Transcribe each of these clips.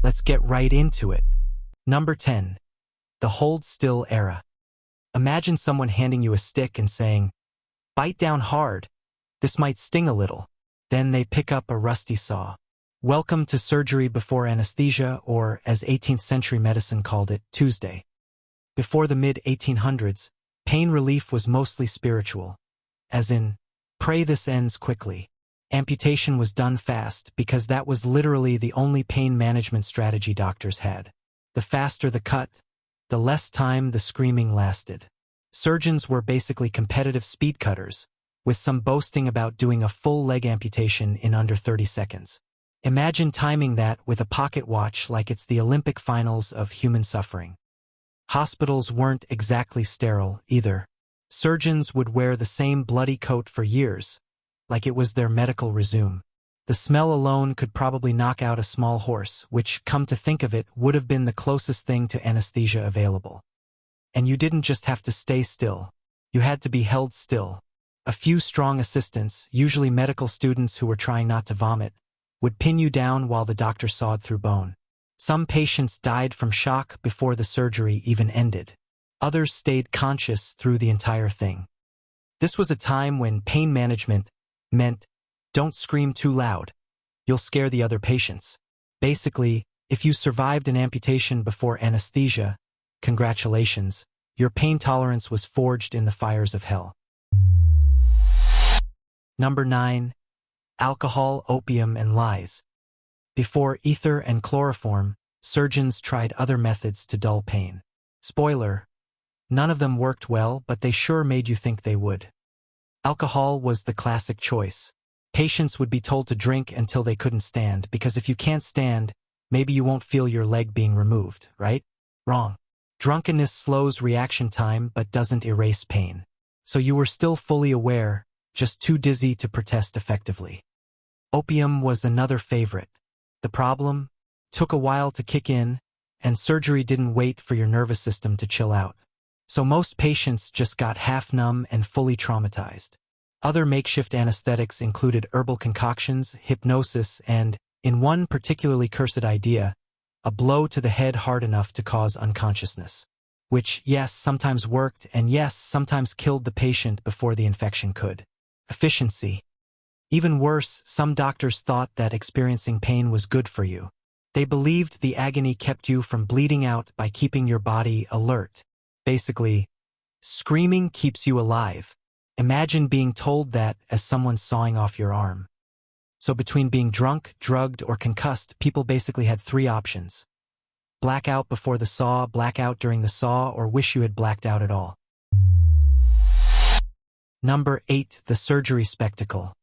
Let's get right into it. Number 10. The hold still era. Imagine someone handing you a stick and saying, "Bite down hard. This might sting a little." Then they pick up a rusty saw. Welcome to surgery before anesthesia, or as 18th century medicine called it, Tuesday. Before the mid-1800s, pain relief was mostly spiritual. As in, pray this ends quickly. Amputation was done fast because that was literally the only pain management strategy doctors had. The faster the cut, the less time the screaming lasted. Surgeons were basically competitive speed cutters, with some boasting about doing a full leg amputation in under 30 seconds. Imagine timing that with a pocket watch like it's the Olympic finals of human suffering. Hospitals weren't exactly sterile either. Surgeons would wear the same bloody coat for years, like it was their medical resume. The smell alone could probably knock out a small horse, which, come to think of it, would have been the closest thing to anesthesia available. And you didn't just have to stay still. You had to be held still. A few strong assistants, usually medical students who were trying not to vomit, would pin you down while the doctor sawed through bone. Some patients died from shock before the surgery even ended. Others stayed conscious through the entire thing. This was a time when pain management meant, don't scream too loud. You'll scare the other patients. Basically, if you survived an amputation before anesthesia, congratulations, your pain tolerance was forged in the fires of hell. Number 9. Alcohol, opium, and lies. Before ether and chloroform, surgeons tried other methods to dull pain. Spoiler, none of them worked well, but they sure made you think they would. Alcohol was the classic choice. Patients would be told to drink until they couldn't stand, because if you can't stand, maybe you won't feel your leg being removed, right? Wrong. Drunkenness slows reaction time but doesn't erase pain. So you were still fully aware, just too dizzy to protest effectively. Opium was another favorite. The problem? Took a while to kick in, and surgery didn't wait for your nervous system to chill out. So most patients just got half numb and fully traumatized. Other makeshift anesthetics included herbal concoctions, hypnosis, and, in one particularly cursed idea, a blow to the head hard enough to cause unconsciousness. Which, yes, sometimes worked, and yes, sometimes killed the patient before the infection could. Efficiency. Even worse, some doctors thought that experiencing pain was good for you. They believed the agony kept you from bleeding out by keeping your body alert. Basically, screaming keeps you alive. Imagine being told that as someone sawing off your arm. So between being drunk, drugged, or concussed, people basically had 3 options. Black out before the saw, black out during the saw, or wish you had blacked out at all. Number 8. The surgery spectacle.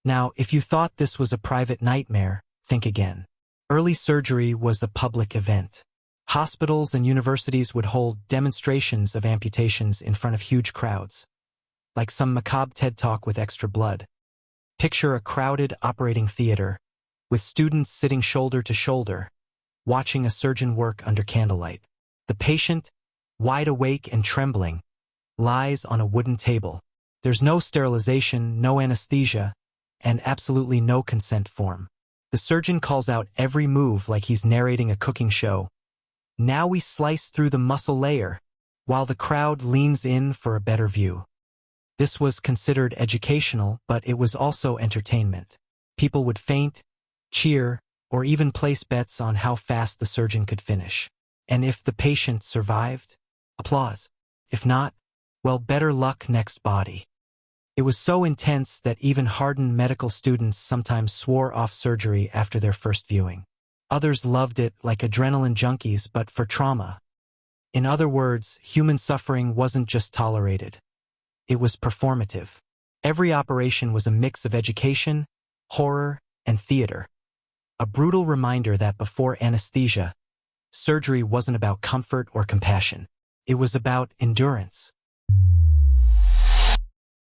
Now, if you thought this was a private nightmare, think again. Early surgery was a public event. Hospitals and universities would hold demonstrations of amputations in front of huge crowds, like some macabre TED Talk with extra blood. Picture a crowded operating theater, with students sitting shoulder to shoulder, watching a surgeon work under candlelight. The patient, wide awake and trembling, lies on a wooden table. There's no sterilization, no anesthesia, and absolutely no consent form. The surgeon calls out every move like he's narrating a cooking show. Now we slice through the muscle layer, while the crowd leans in for a better view. This was considered educational, but it was also entertainment. People would faint, cheer, or even place bets on how fast the surgeon could finish. And if the patient survived, applause. If not, well, better luck next body. It was so intense that even hardened medical students sometimes swore off surgery after their first viewing. Others loved it like adrenaline junkies, but for trauma. In other words, human suffering wasn't just tolerated. It was performative. Every operation was a mix of education, horror, and theater. A brutal reminder that before anesthesia, surgery wasn't about comfort or compassion. It was about endurance.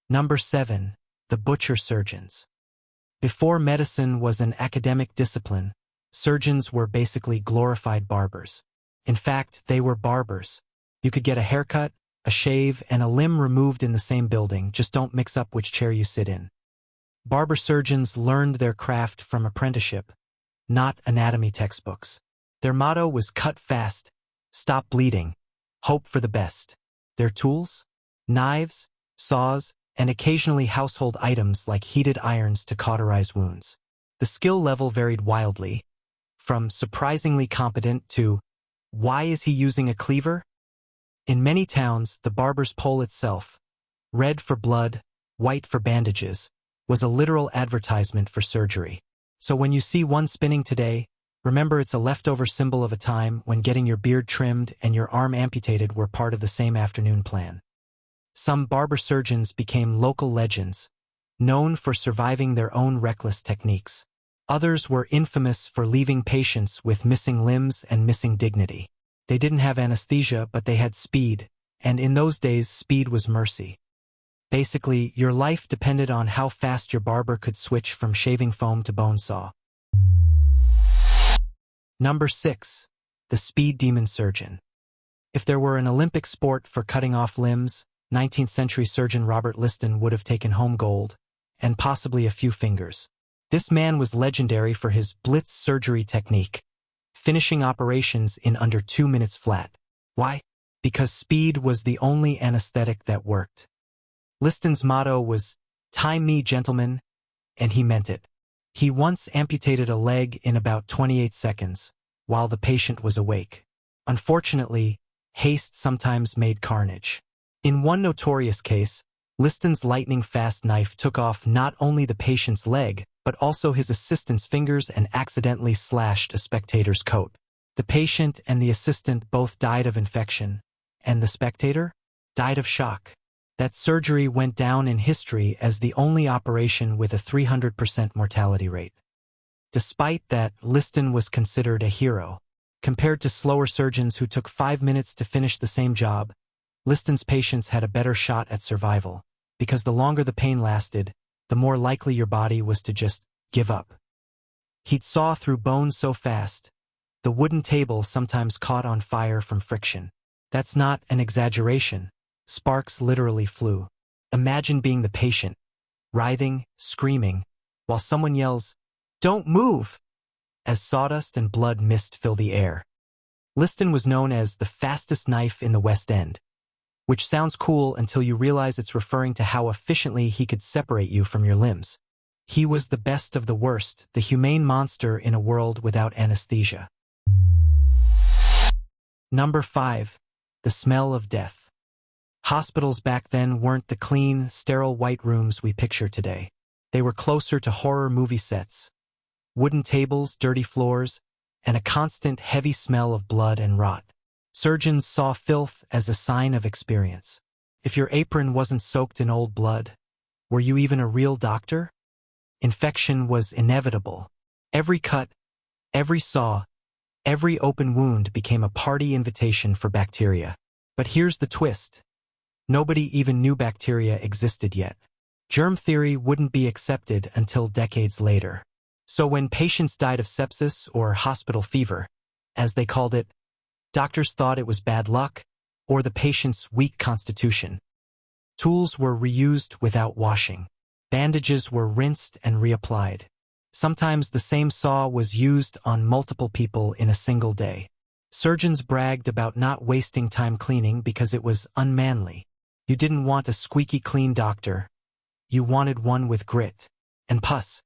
Number 7. The barber-surgeons. Before medicine was an academic discipline, surgeons were basically glorified barbers. In fact, they were barbers. You could get a haircut, a shave, and a limb removed in the same building, just don't mix up which chair you sit in. Barber-surgeons learned their craft from apprenticeship, not anatomy textbooks. Their motto was cut fast, stop bleeding, hope for the best. Their tools? Knives, saws, and occasionally household items like heated irons to cauterize wounds. The skill level varied wildly, from surprisingly competent to, why is he using a cleaver? In many towns, the barber's pole itself, red for blood, white for bandages, was a literal advertisement for surgery. So when you see one spinning today, remember it's a leftover symbol of a time when getting your beard trimmed and your arm amputated were part of the same afternoon plan. Some barber-surgeons became local legends, known for surviving their own reckless techniques. Others were infamous for leaving patients with missing limbs and missing dignity. They didn't have anesthesia, but they had speed, and in those days speed was mercy. Basically, your life depended on how fast your barber could switch from shaving foam to bone saw. Number 6. The Speed Demon Surgeon. If there were an Olympic sport for cutting off limbs, 19th century surgeon Robert Liston would have taken home gold, and possibly a few fingers. This man was legendary for his blitz surgery technique, finishing operations in under 2 minutes flat. Why? Because speed was the only anesthetic that worked. Liston's motto was, "Time me, gentlemen," and he meant it. He once amputated a leg in about 28 seconds, while the patient was awake. Unfortunately, haste sometimes made carnage. In one notorious case, Liston's lightning-fast knife took off not only the patient's leg, but also his assistant's fingers and accidentally slashed a spectator's coat. The patient and the assistant both died of infection, and the spectator died of shock. That surgery went down in history as the only operation with a 300% mortality rate. Despite that, Liston was considered a hero. Compared to slower surgeons who took 5 minutes to finish the same job, Liston's patients had a better shot at survival, because the longer the pain lasted, the more likely your body was to just give up. He'd saw through bone so fast, the wooden table sometimes caught on fire from friction. That's not an exaggeration. Sparks literally flew. Imagine being the patient, writhing, screaming, while someone yells, "Don't move!" as sawdust and blood mist fill the air. Liston was known as the fastest knife in the West End, which sounds cool until you realize it's referring to how efficiently he could separate you from your limbs. He was the best of the worst, the humane monster in a world without anesthesia. Number 5. The Smell of Death. Hospitals back then weren't the clean, sterile white rooms we picture today. They were closer to horror movie sets. Wooden tables, dirty floors, and a constant heavy smell of blood and rot. Surgeons saw filth as a sign of experience. If your apron wasn't soaked in old blood, were you even a real doctor? Infection was inevitable. Every cut, every saw, every open wound became a party invitation for bacteria. But here's the twist. Nobody even knew bacteria existed yet. Germ theory wouldn't be accepted until decades later. So when patients died of sepsis or hospital fever, as they called it, doctors thought it was bad luck or the patient's weak constitution. Tools were reused without washing. Bandages were rinsed and reapplied. Sometimes the same saw was used on multiple people in a single day. Surgeons bragged about not wasting time cleaning because it was unmanly. You didn't want a squeaky clean doctor. You wanted one with grit and pus.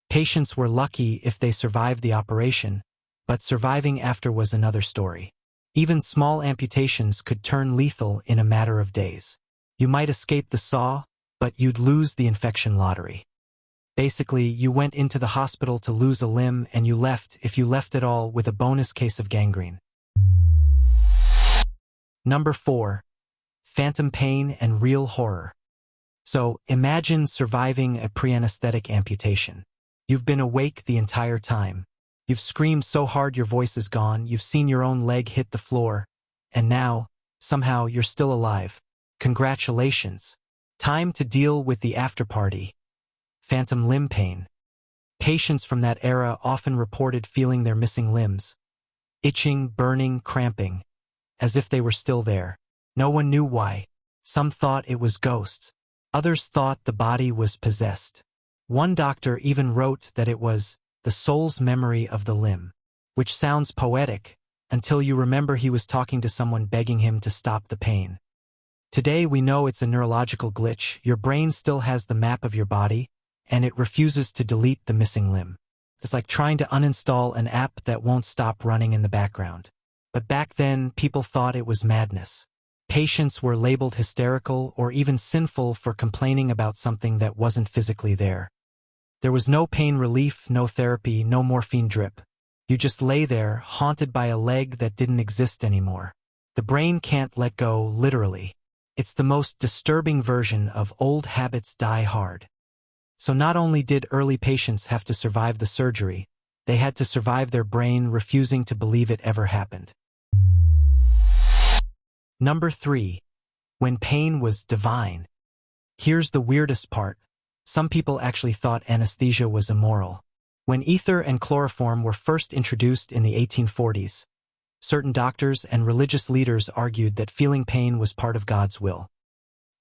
Patients were lucky if they survived the operation, but surviving after was another story. Even small amputations could turn lethal in a matter of days. You might escape the saw, but you'd lose the infection lottery. Basically, you went into the hospital to lose a limb and you left, if you left at all, with a bonus case of gangrene. Number 4. Phantom pain and real horror. So, imagine surviving a pre-anesthetic amputation. You've been awake the entire time. You've screamed so hard your voice is gone, you've seen your own leg hit the floor, and now, somehow, you're still alive. Congratulations. Time to deal with the after-party. Phantom limb pain. Patients from that era often reported feeling their missing limbs. Itching, burning, cramping. As if they were still there. No one knew why. Some thought it was ghosts. Others thought the body was possessed. One doctor even wrote that it was the soul's memory of the limb. which sounds poetic, until you remember he was talking to someone begging him to stop the pain. Today we know it's a neurological glitch. Your brain still has the map of your body, and it refuses to delete the missing limb. It's like trying to uninstall an app that won't stop running in the background. But back then, people thought it was madness. Patients were labeled hysterical or even sinful for complaining about something that wasn't physically there. There was no pain relief, no therapy, no morphine drip. You just lay there, haunted by a leg that didn't exist anymore. The brain can't let go, literally. It's the most disturbing version of old habits die hard. So not only did early patients have to survive the surgery, they had to survive their brain refusing to believe it ever happened. Number 3. When pain was divine. Here's the weirdest part. Some people actually thought anesthesia was immoral. When ether and chloroform were first introduced in the 1840s, certain doctors and religious leaders argued that feeling pain was part of God's will.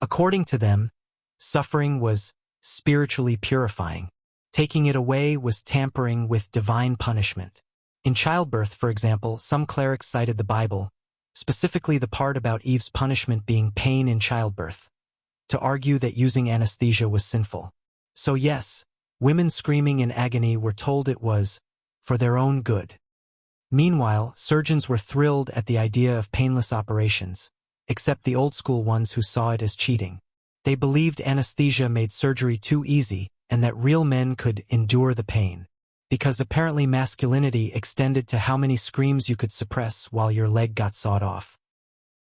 According to them, suffering was spiritually purifying. Taking it away was tampering with divine punishment. In childbirth, for example, some clerics cited the Bible, specifically the part about Eve's punishment being pain in childbirth, to argue that using anesthesia was sinful. So yes, women screaming in agony were told it was for their own good. Meanwhile, surgeons were thrilled at the idea of painless operations, except the old-school ones who saw it as cheating. They believed anesthesia made surgery too easy and that real men could endure the pain, because apparently masculinity extended to how many screams you could suppress while your leg got sawed off.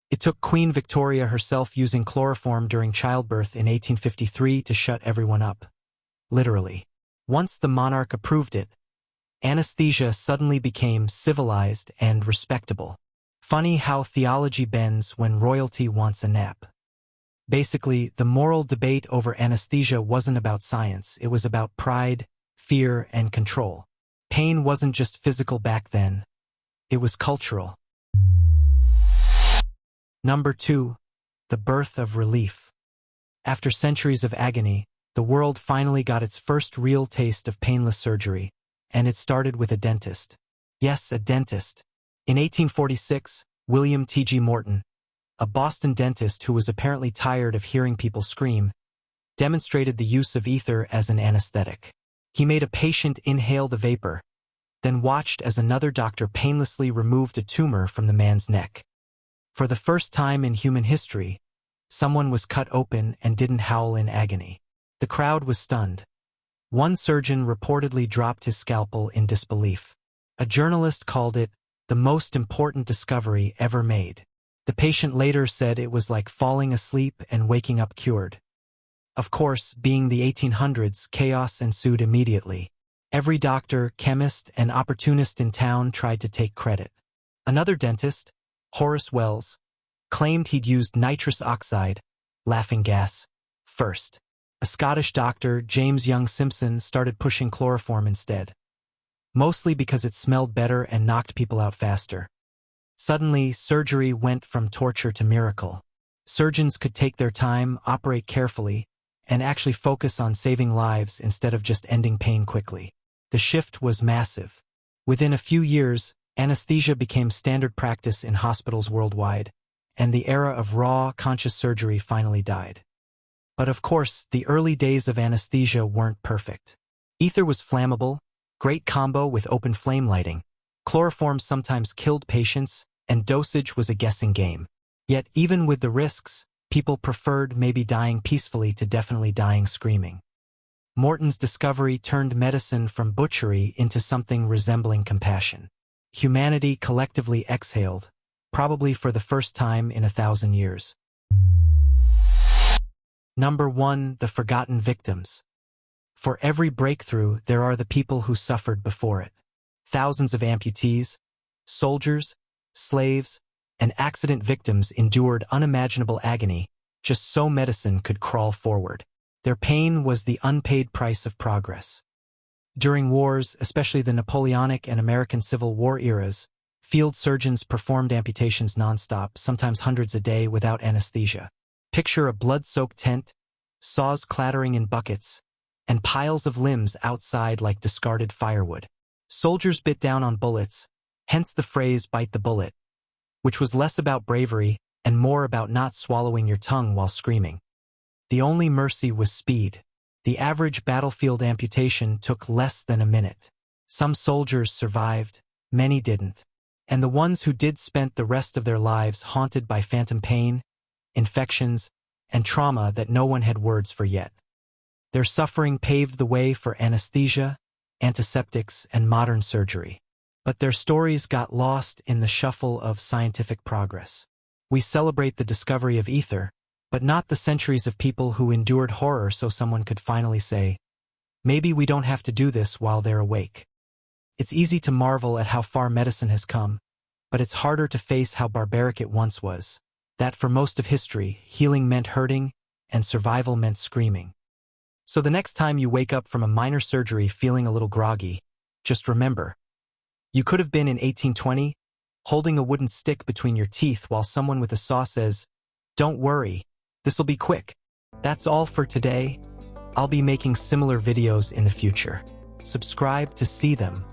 It took Queen Victoria herself using chloroform during childbirth in 1853 to shut everyone up. Literally. Once the monarch approved it, anesthesia suddenly became civilized and respectable. Funny how theology bends when royalty wants a nap. Basically, the moral debate over anesthesia wasn't about science, it was about pride, fear, and control. Pain wasn't just physical back then, it was cultural. Number 2. The birth of relief. After centuries of agony, the world finally got its first real taste of painless surgery, and it started with a dentist. Yes, a dentist. In 1846, William T.G. Morton, a Boston dentist who was apparently tired of hearing people scream, demonstrated the use of ether as an anesthetic. He made a patient inhale the vapor, then watched as another doctor painlessly removed a tumor from the man's neck. For the first time in human history, someone was cut open and didn't howl in agony. The crowd was stunned. One surgeon reportedly dropped his scalpel in disbelief. A journalist called it the most important discovery ever made. The patient later said it was like falling asleep and waking up cured. Of course, being the 1800s, chaos ensued immediately. Every doctor, chemist, and opportunist in town tried to take credit. Another dentist, Horace Wells, claimed he'd used nitrous oxide, laughing gas, first. A Scottish doctor, James Young Simpson, started pushing chloroform instead, mostly because it smelled better and knocked people out faster. Suddenly, surgery went from torture to miracle. Surgeons could take their time, operate carefully, and actually focus on saving lives instead of just ending pain quickly. The shift was massive. Within a few years, anesthesia became standard practice in hospitals worldwide, and the era of raw, conscious surgery finally died. But of course, the early days of anesthesia weren't perfect. Ether was flammable, great combo with open flame lighting. Chloroform sometimes killed patients, and dosage was a guessing game. Yet even with the risks, people preferred maybe dying peacefully to definitely dying screaming. Morton's discovery turned medicine from butchery into something resembling compassion. Humanity collectively exhaled, probably for the first time in 1,000 years. Number 1. The forgotten victims. For every breakthrough, there are the people who suffered before it. Thousands of amputees, soldiers, slaves, and accident victims endured unimaginable agony just so medicine could crawl forward. Their pain was the unpaid price of progress. During wars, especially the Napoleonic and American Civil War eras, field surgeons performed amputations nonstop, sometimes hundreds a day without anesthesia. Picture a blood-soaked tent, saws clattering in buckets, and piles of limbs outside like discarded firewood. Soldiers bit down on bullets, Hence the phrase bite the bullet, which was less about bravery and more about not swallowing your tongue while screaming. The only mercy was speed. The average battlefield amputation took less than a minute. Some soldiers survived, many didn't. And the ones who did spent the rest of their lives haunted by phantom pain, infections, and trauma that no one had words for yet. Their suffering paved the way for anesthesia, antiseptics, and modern surgery. But their stories got lost in the shuffle of scientific progress. We celebrate the discovery of ether, but not the centuries of people who endured horror so someone could finally say, maybe we don't have to do this while they're awake. It's easy to marvel at how far medicine has come, but it's harder to face how barbaric it once was. That for most of history, healing meant hurting, and survival meant screaming. So the next time you wake up from a minor surgery feeling a little groggy, just remember, you could have been in 1820, holding a wooden stick between your teeth while someone with a saw says, "Don't worry, this'll be quick." That's all for today. I'll be making similar videos in the future. Subscribe to see them.